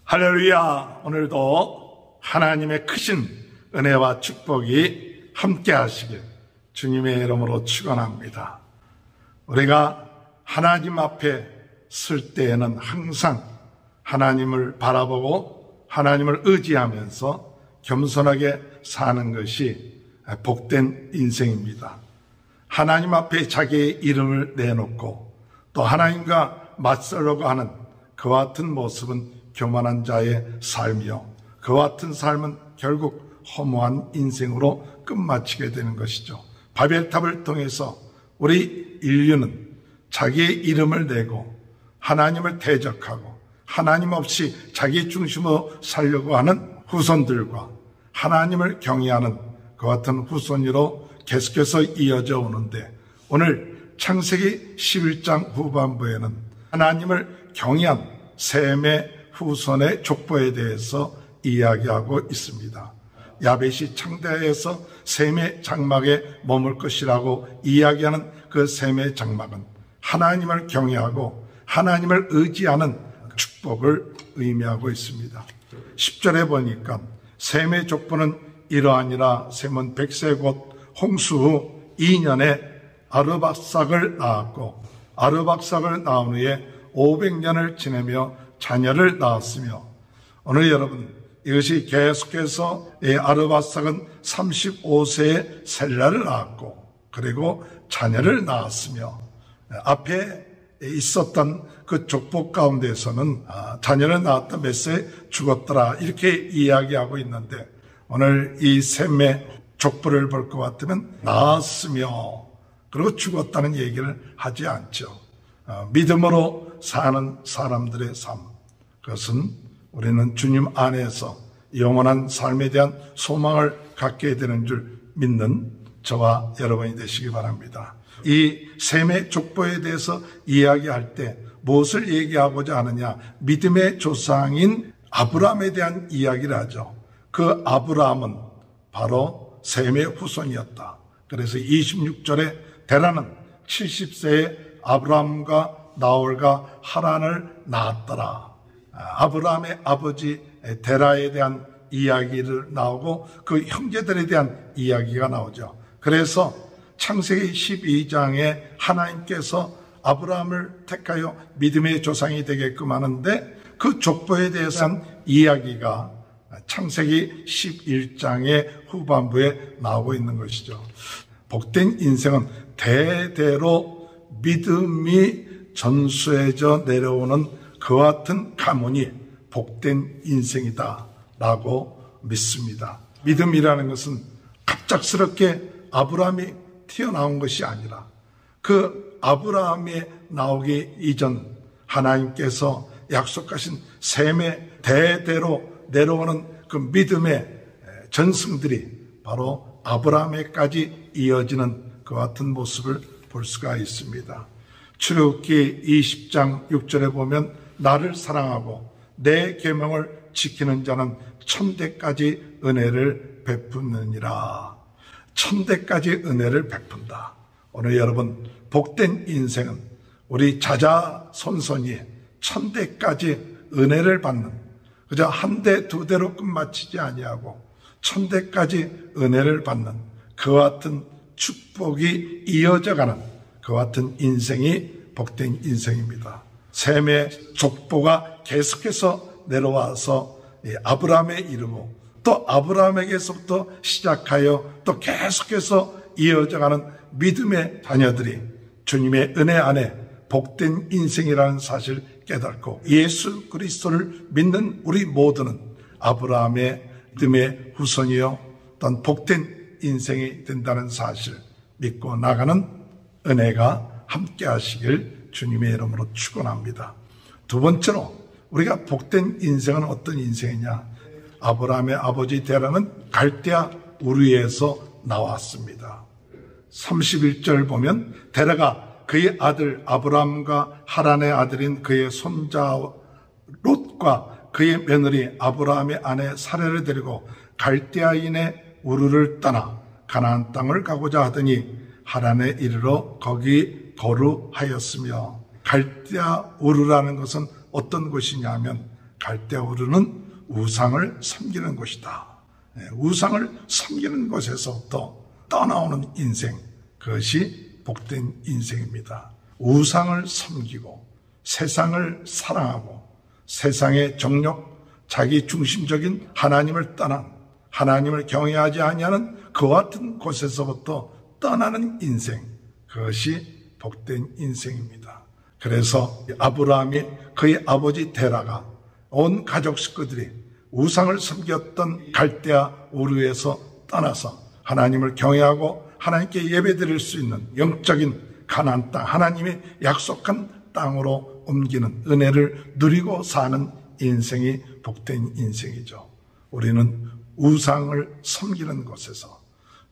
할렐루야. 오늘도 하나님의 크신 은혜와 축복이 함께 하시길 주님의 이름으로 축원합니다. 우리가 하나님 앞에 설 때에는 항상 하나님을 바라보고 하나님을 의지하면서 겸손하게 사는 것이 복된 인생입니다. 하나님 앞에 자기의 이름을 내놓고 또 하나님과 맞서려고 하는 그와 같은 모습은 교만한 자의 삶이요, 그와 같은 삶은 결국 허무한 인생으로 끝마치게 되는 것이죠. 바벨탑을 통해서 우리 인류는 자기의 이름을 내고 하나님을 대적하고 하나님 없이 자기 중심으로 살려고 하는 후손들과 하나님을 경외하는 그와 같은 후손으로 계속해서 이어져 오는데, 오늘 창세기 11장 후반부에는 하나님을 경외한 셈의 후손의 족보에 대해서 이야기하고 있습니다. 야벳이 창대해서 셈의 장막에 머물 것이라고 이야기하는 그 셈의 장막은 하나님을 경외하고 하나님을 의지하는 축복을 의미하고 있습니다. 10절에 보니까 셈의 족보는 이러하니라. 셈은 100세 곧 홍수 후 2년에 아르박삭을 낳았고, 아르박삭을 낳은 후에 500년을 지내며 자녀를 낳았으며, 오늘 여러분 이것이 계속해서 아르박삭은 35세에 셀라를 낳았고 그리고 자녀를 낳았으며, 앞에 있었던 그 족보 가운데서는 자녀를 낳았다 몇 세 죽었더라 이렇게 이야기하고 있는데, 오늘 이 셈의 족보를 볼 것 같으면 낳았으며 그리고 죽었다는 얘기를 하지 않죠. 믿음으로 사는 사람들의 삶, 그것은 우리는 주님 안에서 영원한 삶에 대한 소망을 갖게 되는 줄 믿는 저와 여러분이 되시기 바랍니다. 이 셈의 족보에 대해서 이야기할 때 무엇을 얘기하고자 하느냐? 믿음의 조상인 아브라함에 대한 이야기를 하죠. 그 아브라함은 바로 셈의 후손이었다. 그래서 26절에 데라는 70세에 아브라함과 나홀과 하란을 낳았더라. 아브라함의 아버지 데라에 대한 이야기를 나오고 그 형제들에 대한 이야기가 나오죠. 그래서 창세기 12장에 하나님께서 아브라함을 택하여 믿음의 조상이 되게끔 하는데, 그 족보에 대해서 이야기가 창세기 11장의 후반부에 나오고 있는 것이죠. 복된 인생은 대대로 믿음이 전수해져 내려오는 그와 같은 가문이 복된 인생이다 라고 믿습니다. 믿음이라는 것은 갑작스럽게 아브라함이 튀어나온 것이 아니라 그 아브라함이 나오기 이전 하나님께서 약속하신 셈의 대대로 내려오는 그 믿음의 전승들이 바로 아브라함에까지 이어지는 그와 같은 모습을 볼 수가 있습니다. 출애굽기 20장 6절에 보면 나를 사랑하고 내 계명을 지키는 자는 천대까지 은혜를 베푸느니라. 천대까지 은혜를 베푼다. 오늘 여러분 복된 인생은 우리 자자손손이 천대까지 은혜를 받는, 그저 한 대 두 대로 끝마치지 아니하고 천대까지 은혜를 받는 그와 같은 축복이 이어져가는 그와 같은 인생이 복된 인생입니다. 셈의 족보가 계속해서 내려와서 아브라함에 이르고 또 아브라함에게서부터 시작하여 또 계속해서 이어져가는 믿음의 자녀들이 주님의 은혜 안에 복된 인생이라는 사실을 깨닫고 예수 그리스도를 믿는 우리 모두는 아브라함의 믿음의 후손이요 또한 복된 인생이 된다는 사실 믿고 나가는 은혜가 함께 하시길 주님의 이름으로 축원합니다. 두 번째로 우리가 복된 인생은 어떤 인생이냐? 아브라함의 아버지 데라는 갈대아 우르에서 나왔습니다. 31절 보면 데라가 그의 아들 아브라함과 하란의 아들인 그의 손자 롯과 그의 며느리 아브라함의 아내 사레를 데리고 갈대아인의 우르를 떠나 가나안 땅을 가고자 하더니 하란에 이르러 거기 거루하였으며, 갈대아 우르라는 것은 어떤 곳이냐면 갈대아 우르는 우상을 섬기는 곳이다. 우상을 섬기는 곳에서부터 떠나오는 인생, 그것이 복된 인생입니다. 우상을 섬기고 세상을 사랑하고 세상의 정욕, 자기 중심적인 하나님을 떠난, 하나님을 경외하지 아니하는 그와 같은 곳에서부터 떠나는 인생, 그것이 복된 인생입니다. 그래서 아브라함이 그의 아버지 데라가 온 가족 식구들이 우상을 섬겼던 갈대아 우르에서 떠나서 하나님을 경외하고 하나님께 예배드릴 수 있는 영적인 가나안 땅, 하나님이 약속한 땅으로 옮기는 은혜를 누리고 사는 인생이 복된 인생이죠. 우리는 우상을 섬기는 곳에서,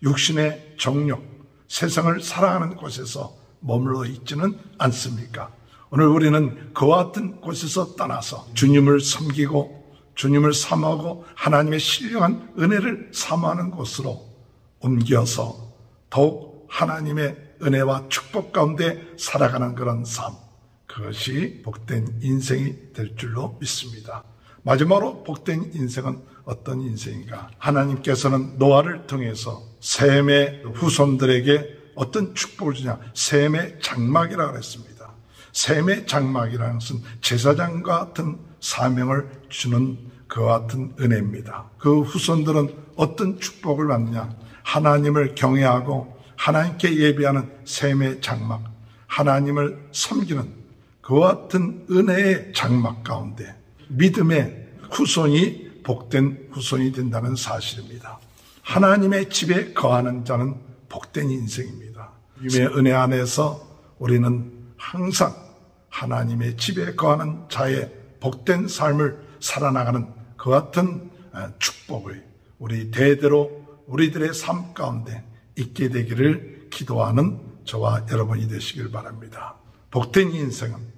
육신의 정욕, 세상을 사랑하는 곳에서 머물러 있지는 않습니까? 오늘 우리는 그와 같은 곳에서 떠나서 주님을 섬기고 주님을 사모하고 하나님의 신령한 은혜를 사모하는 곳으로 옮겨서 더욱 하나님의 은혜와 축복 가운데 살아가는 그런 삶, 그것이 복된 인생이 될 줄로 믿습니다. 마지막으로 복된 인생은 어떤 인생인가? 하나님께서는 노아를 통해서 셈의 후손들에게 어떤 축복을 주냐? 셈의 장막이라고 그랬습니다. 셈의 장막이라는 것은 제사장과 같은 사명을 주는 그와 같은 은혜입니다. 그 후손들은 어떤 축복을 받느냐? 하나님을 경외하고 하나님께 예배하는 셈의 장막, 하나님을 섬기는 그와 같은 은혜의 장막 가운데 믿음의 후손이 복된 후손이 된다는 사실입니다. 하나님의 집에 거하는 자는 복된 인생입니다. 주님의 은혜 안에서 우리는 항상 하나님의 집에 거하는 자의 복된 삶을 살아나가는 그 같은 축복을 우리 대대로 우리들의 삶 가운데 있게 되기를 기도하는 저와 여러분이 되시길 바랍니다. 복된 인생은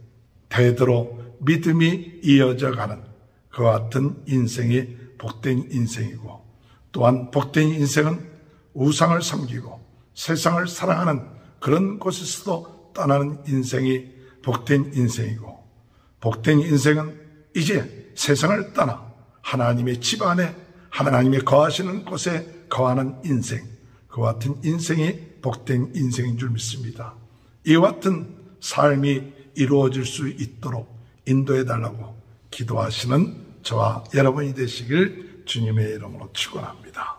대대로 믿음이 이어져 가는 그 같은 인생이 복된 인생이고, 또한 복된 인생은 우상을 섬기고 세상을 사랑하는 그런 곳에서도 떠나는 인생이 복된 인생이고, 복된 인생은 이제 세상을 떠나 하나님의 집 안에 하나님의 거하시는 곳에 거하는 인생, 그와 같은 인생이 복된 인생인 줄 믿습니다. 이와 같은 삶이 이루어질 수 있도록 인도해달라고 기도하시는 저와 여러분이 되시길 주님의 이름으로 축원합니다.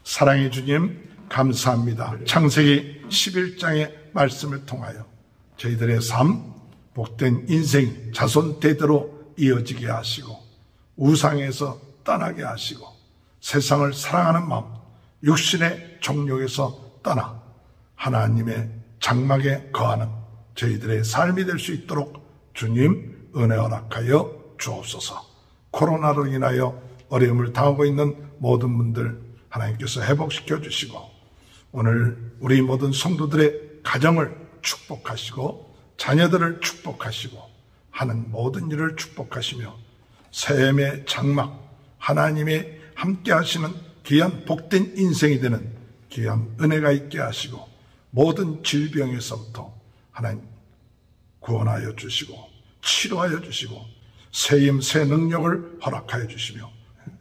사랑의 주님, 감사합니다. 창세기 11장의 말씀을 통하여 저희들의 삶, 복된 인생, 자손 대대로 이어지게 하시고 우상에서 떠나게 하시고 세상을 사랑하는 마음, 육신의 정욕에서 떠나 하나님의 장막에 거하는 저희들의 삶이 될 수 있도록 주님 은혜 허락하여 주옵소서. 코로나로 인하여 어려움을 당하고 있는 모든 분들 하나님께서 회복시켜 주시고 오늘 우리 모든 성도들의 가정을 축복하시고 자녀들을 축복하시고 하는 모든 일을 축복하시며 셈의 장막, 하나님의 함께 하시는 귀한 복된 인생이 되는 귀한 은혜가 있게 하시고 모든 질병에서부터 하나님 구원하여 주시고 치료하여 주시고 새힘 새 능력을 허락하여 주시며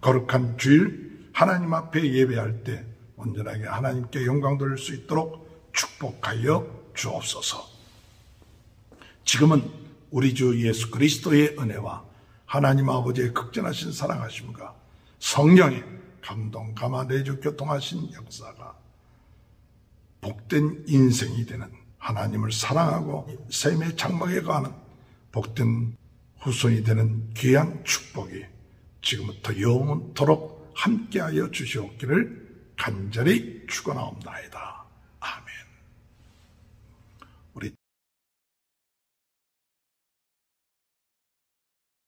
거룩한 주일 하나님 앞에 예배할 때 온전하게 하나님께 영광 돌릴 수 있도록 축복하여 주옵소서. 지금은 우리 주 예수 그리스도의 은혜와 하나님 아버지의 극진하신 사랑하심과 성령의 감동, 감화, 내주, 교통하신 역사가 복된 인생이 되는 하나님을 사랑하고 셈의 장막에 거하는 복된 후손이 되는 귀한 축복이 지금부터 영원토록 함께하여 주시옵기를 간절히 축원하옵나이다.